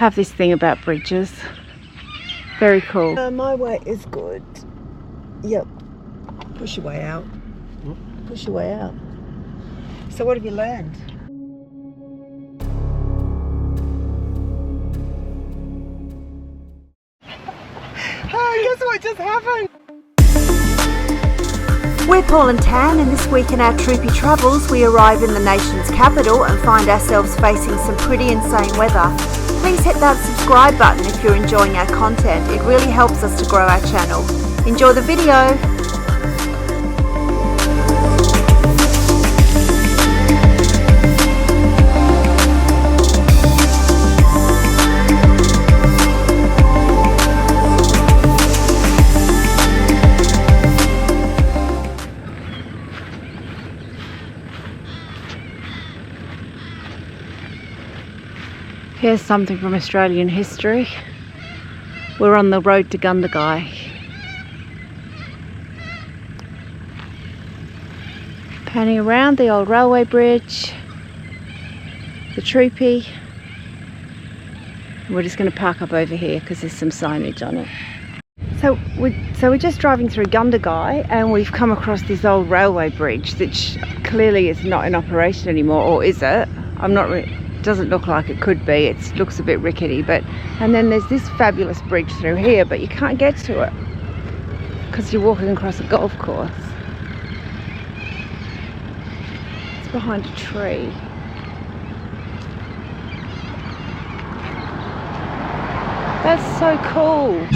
have this thing about bridges. Very cool. My way is good. Yep. Push your way out. Push your way out. So what have you learned? Oh, guess what just happened? We're Paul and Tan, and this week in our Troopy travels we arrive in the nation's capital and find ourselves facing some pretty insane weather. Please hit that subscribe button if you're enjoying our content. It really helps us to grow our channel. Enjoy the video! Here's something from Australian history. We're on the road to Gundagai. Panning around the old railway bridge, the Troopy. We're just going to park up over here because there's some signage on it. So we're just driving through Gundagai and we've come across this old railway bridge which clearly is not in operation anymore, or is it? I'm not really... Doesn't look like it could be. It looks a bit rickety, and then there's this fabulous bridge through here, but you can't get to it because you're walking across a golf course. It's behind a tree. That's so cool.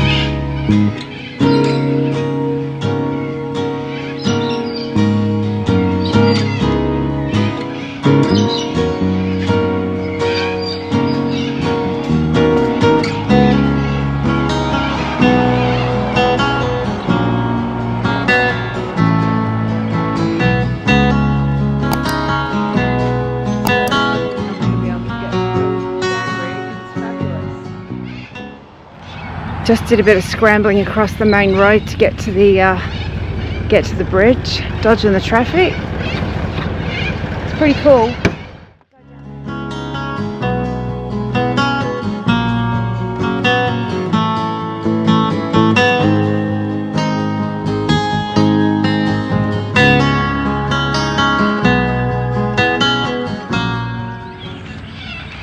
Just did a bit of scrambling across the main road to get to the bridge, dodging the traffic. It's pretty cool.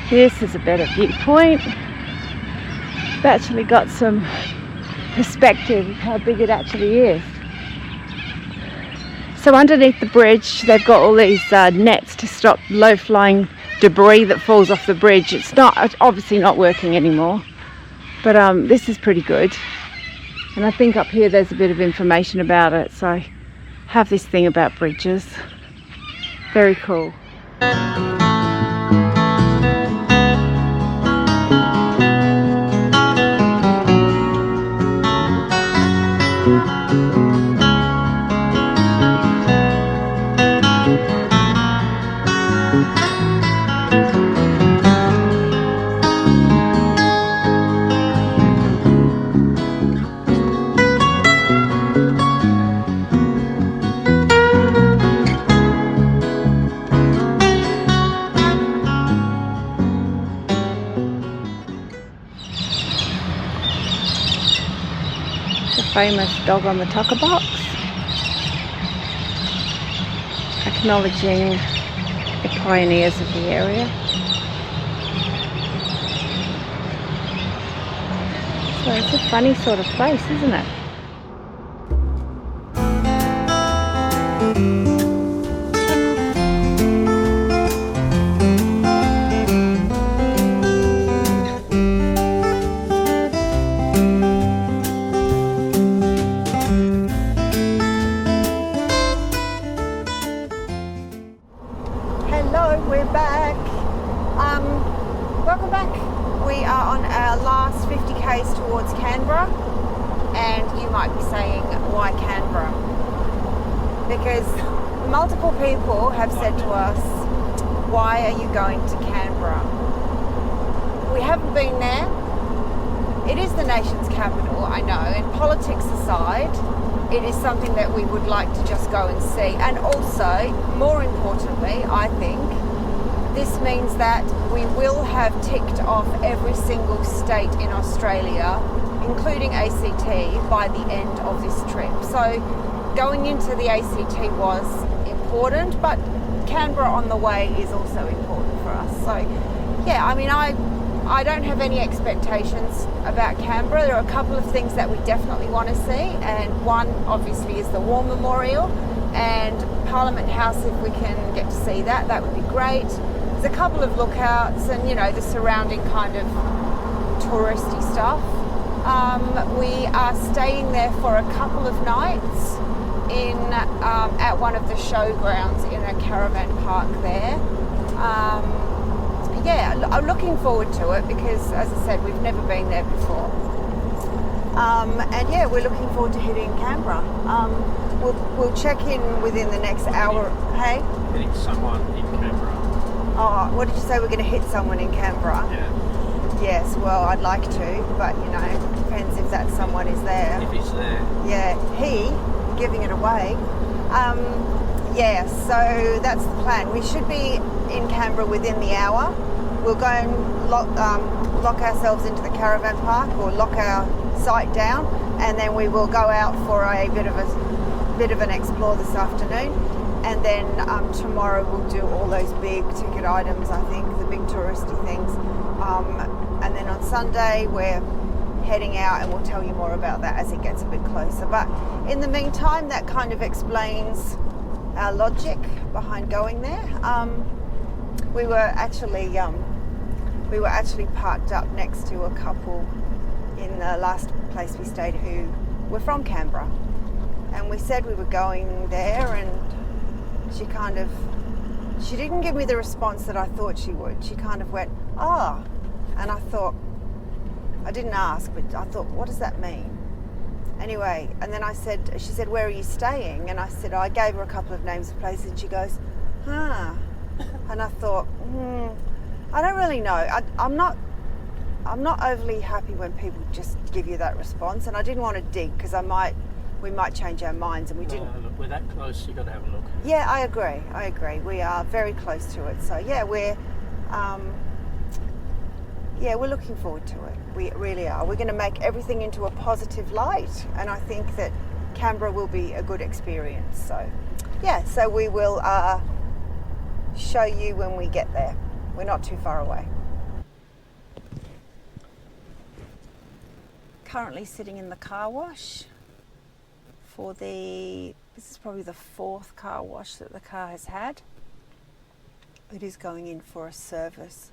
This is a better viewpoint. I've actually got some perspective of how big it actually is. So underneath the bridge they've got all these nets to stop low-flying debris that falls off the bridge. It's obviously not working anymore, but this is pretty good. And I think up here there's a bit of information about it. So I have this thing about bridges. Very cool. Famous dog on the tucker box, acknowledging the pioneers of the area. So it's a funny sort of place, isn't it? We're back. Welcome back. We are on our last 50 k's towards Canberra, and you might be saying, why Canberra? Because multiple people have said to us, why are you going to Canberra? We haven't been there. It is the nation's capital, I know, and politics aside, it is something that we would like to just go and see. And also, more importantly, I think, this means that we will have ticked off every single state in Australia, including ACT, by the end of this trip. So going into the ACT was important, but Canberra on the way is also important for us. So yeah, I mean, I don't have any expectations about Canberra. There are a couple of things that we definitely want to see, and one obviously is the War Memorial and Parliament House. If we can get to see that, that would be great. There's a couple of lookouts and, you know, the surrounding kind of touristy stuff. We are staying there for a couple of nights in at one of the showgrounds in a caravan park there. Yeah, I'm looking forward to it because, as I said, we've never been there before. And yeah, we're looking forward to hitting Canberra. We'll check in within the next hour. Hey? Hitting someone in Canberra. Oh, what did you say? We're going to hit someone in Canberra? Yeah. Yes, well, I'd like to, but you know, it depends if that someone is there. If he's there. Yeah, giving it away. Yeah, so that's the plan. We should be in Canberra within the hour. We'll go and lock ourselves into the caravan park, or lock our site down, and then we will go out for a bit of an explore this afternoon, and then tomorrow we'll do all those big ticket items, I think, the big touristy things, and then on Sunday we're heading out, and we'll tell you more about that as it gets a bit closer. But in the meantime, that kind of explains our logic behind going there. We were actually parked up next to a couple in the last place we stayed who were from Canberra, and we said we were going there, and she didn't give me the response that I thought she would. She kind of went, "Oh," and I thought, I didn't ask, but I thought, what does that mean? Anyway, and then she said, "Where are you staying?" And I said, I gave her a couple of names of places, and she goes, "Huh." And I thought, I don't really know. I'm not overly happy when people just give you that response, and I didn't want to dig because we might change our minds, and we didn't. Look, we're that close, you got to have a look. Yeah, I agree. We are very close to it. So yeah, we're looking forward to it. We really are. We're going to make everything into a positive light, and I think that Canberra will be a good experience. So yeah, so we will show you when we get there. We're not too far away. Currently sitting in the car wash this is probably the 4th car wash that the car has had. It is going in for a service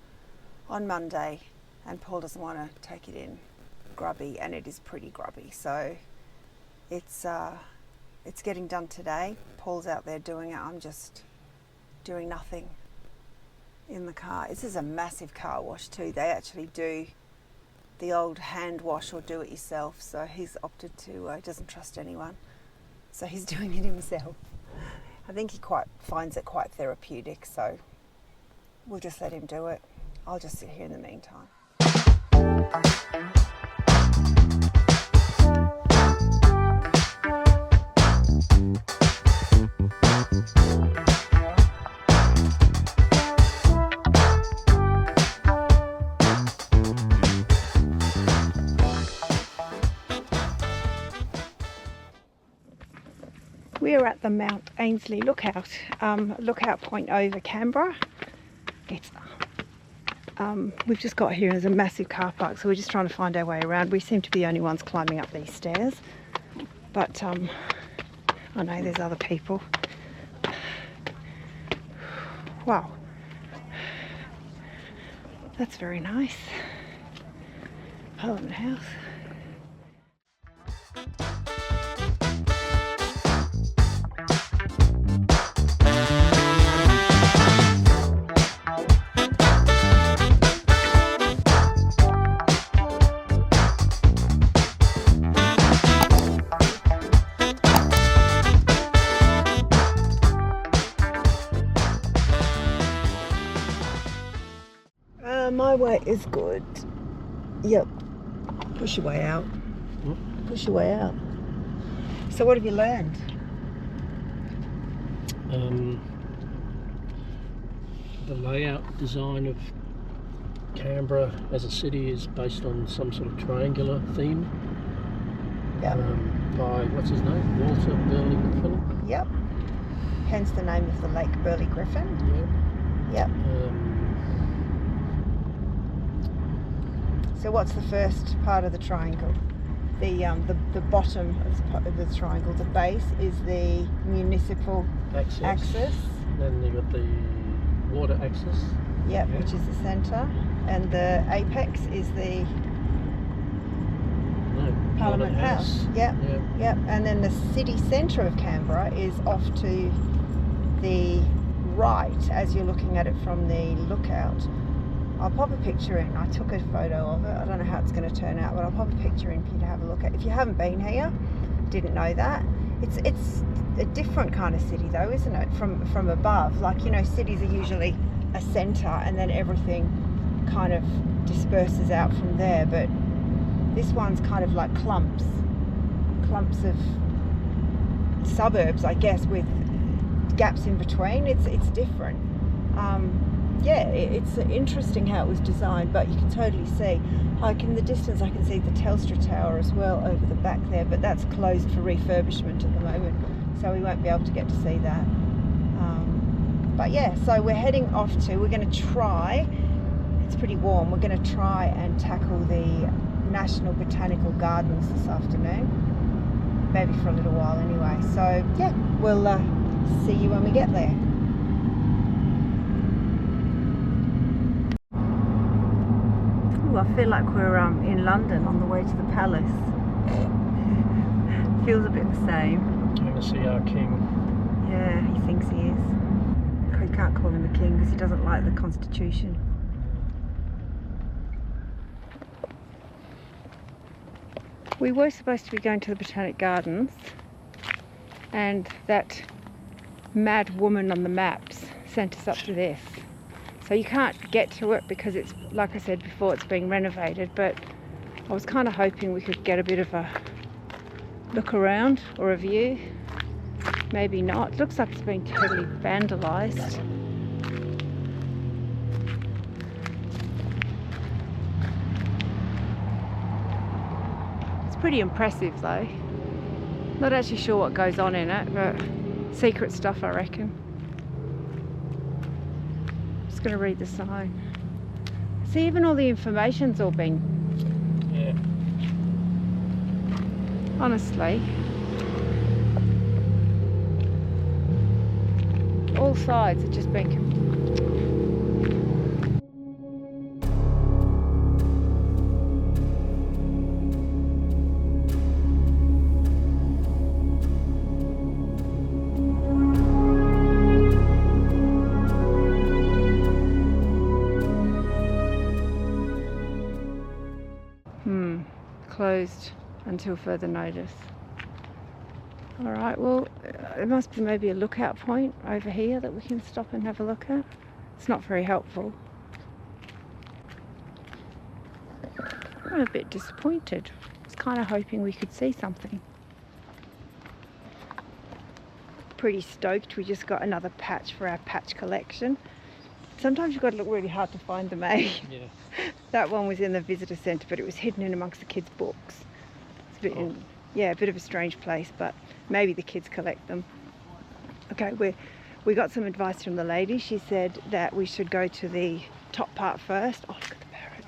on Monday, and Paul doesn't want to take it in grubby, and it is pretty grubby, so it's getting done today. Paul's out there doing it. I'm just doing nothing in the car. This is a massive car wash too. They actually do the old hand wash or do it yourself, so he's opted to doesn't trust anyone, so he's doing it himself. I think he finds it quite therapeutic, so we'll just let him do it. I'll just sit here in the meantime. We're at the Mount Ansley lookout point over Canberra. We've just got here. There's a massive car park, so we're just trying to find our way around. We seem to be the only ones climbing up these stairs, but I know there's other people. Wow, that's very nice. Parliament House. My way is good. Yep. Push your way out. Push your way out. So what have you learned? the layout design of Canberra as a city is based on some sort of triangular theme. Yep. By, what's his name? Walter Burley Griffin. Yep. Hence the name of the lake, Burley Griffin. Yeah. Yep. So what's the first part of the triangle? The bottom of the triangle, the base, is the municipal axis. Then you got the water axis. Yep, Yeah. which is the centre. And the apex is the Parliament House. Yep. Yeah. Yep. And then the city centre of Canberra is off to the right as you're looking at it from the lookout. I'll pop a picture in. I took a photo of it. I don't know how it's going to turn out, but I'll pop a picture in for you to have a look at. If you haven't been here, didn't know that. It's a different kind of city though, isn't it? From above. Like, you know, cities are usually a centre and then everything kind of disperses out from there. But this one's kind of like clumps of suburbs, I guess, with gaps in between. It's different. Yeah, it's interesting how it was designed, but you can totally see, like in the distance I can see the Telstra Tower as well over the back there, but that's closed for refurbishment at the moment, so we won't be able to get to see that. But yeah, so we're heading off to, we're going to try, it's pretty warm, we're going to try and tackle the National Botanical Gardens this afternoon, maybe for a little while anyway. So yeah, we'll see you when we get there. Ooh, I feel like we're in London on the way to the palace. Feels a bit the same. Going to see our king. Yeah, he thinks he is. You can't call him a king because he doesn't like the Constitution. We were supposed to be going to the Botanic Gardens, and that mad woman on the maps sent us up to this. So you can't get to it because it's, like I said before, it's being renovated, but I was kind of hoping we could get a bit of a look around or a view. Maybe not. It looks like it's been totally vandalised. It's pretty impressive though. Not actually sure what goes on in it, but secret stuff I reckon. Just going to read the sign. See, even all the information's all been... Yeah. Honestly. All sides have just been... closed until further notice. Alright, well, there must be maybe a lookout point over here that we can stop and have a look at. It's not very helpful. I'm a bit disappointed. I was kind of hoping we could see something. Pretty stoked we just got another patch for our patch collection. Sometimes you've got to look really hard to find them, eh? Yeah. That one was in the visitor centre, but it was hidden in amongst the kids' books. It's a bit, yeah, a bit of a strange place, but maybe the kids collect them. Okay, we got some advice from the lady. She said that we should go to the top part first. Oh, look at the parrot.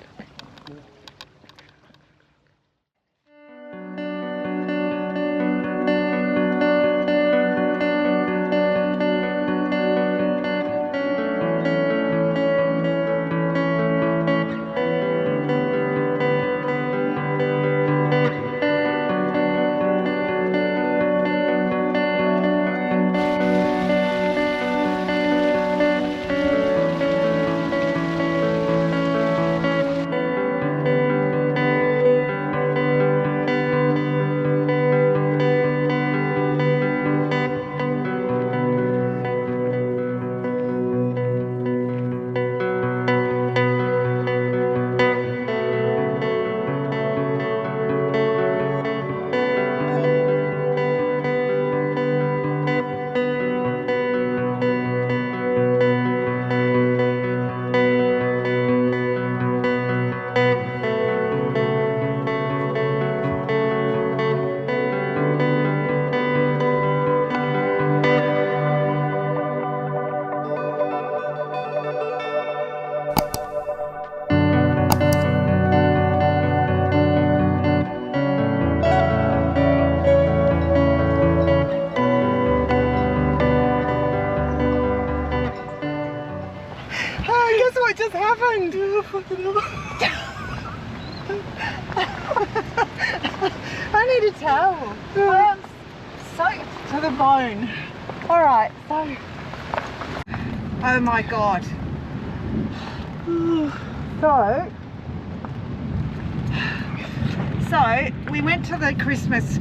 I need a towel. I am soaked to the bone. Alright, so... Oh my god. So we went to the Christmas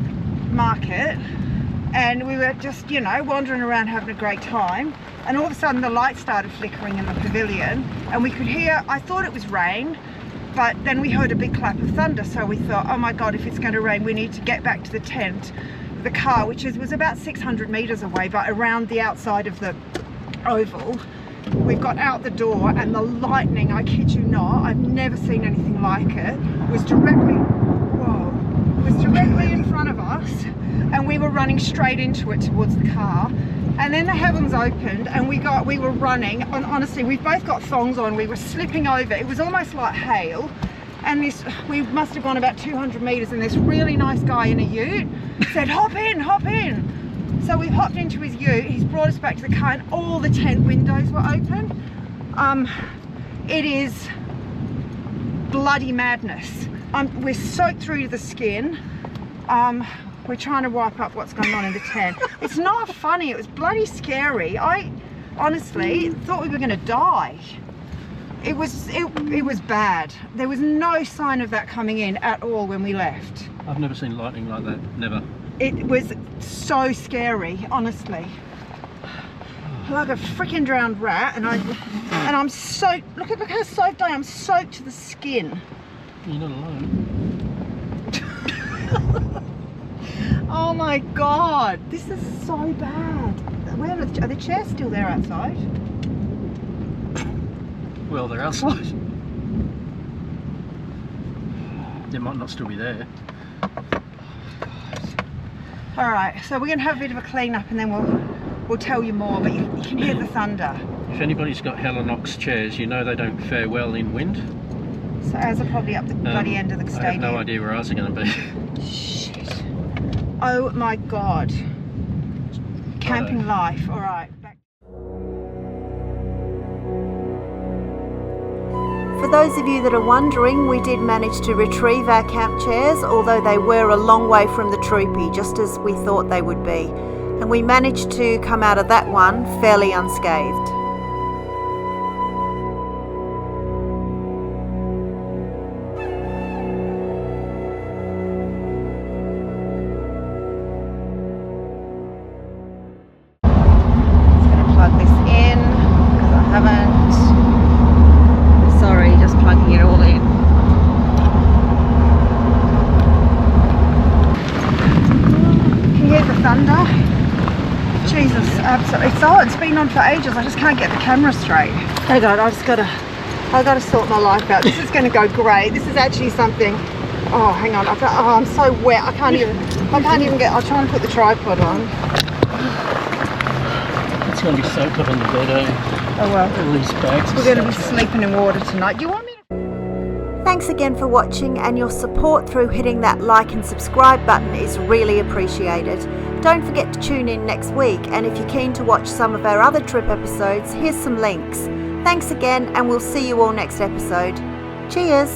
market and we were just, you know, wandering around having a great time, and all of a sudden the lights started flickering in the pavilion and we could hear, I thought it was rain, but then we heard a big clap of thunder, so we thought, oh my god, if it's going to rain we need to get back to the tent, the car, which was about 600 meters away, but around the outside of the oval. We've got out the door and the lightning, I kid you not, I've never seen anything like it, was directly in front of us, and we were running straight into it towards the car. And then the heavens opened and we were running, and honestly we've both got thongs on, we were slipping over, it was almost like hail. And we must have gone about 200 meters, and this really nice guy in a ute said, hop in, hop in. So we hopped into his ute, he's brought us back to the car, and all the tent windows were open. It is bloody madness. We're soaked through to the skin. We're trying to wipe up what's going on in the tent. It's not funny, it was bloody scary. I honestly thought we were going to die. It was bad. There was no sign of that coming in at all when we left. I've never seen lightning like that, never. It was so scary, honestly. Like a freaking drowned rat, and I'm soaked. Look how soaked I am. I'm soaked to the skin. You're not alone. Oh my god, this is so bad. Are the chairs still there outside? Well, they're outside. They might not still be there. Alright, so we're going to have a bit of a clean up and then we'll tell you more, but you can hear the thunder. If anybody's got Helinox chairs, you know they don't fare well in wind. So ours are probably up the bloody end of the stadium. I have no idea where ours are going to be. Shit. Oh my god. Camping life. Alright. For those of you that are wondering, we did manage to retrieve our camp chairs, although they were a long way from the Troopy, just as we thought they would be. And we managed to come out of that one fairly unscathed. It's been on for ages. I just can't get the camera straight. Hang on, I gotta sort my life out. This is gonna go great. This is actually something. Oh, hang on. I'm so wet. I can't even get. I'll try and put the tripod on. It's gonna be soaked up in the bed, eh? Oh well. All these bags. We're gonna be sleeping in water tonight. Do you want me to? Thanks again for watching, and your support through hitting that like and subscribe button is really appreciated. Don't forget to tune in next week, and if you're keen to watch some of our other trip episodes, here's some links. Thanks again, and we'll see you all next episode. Cheers!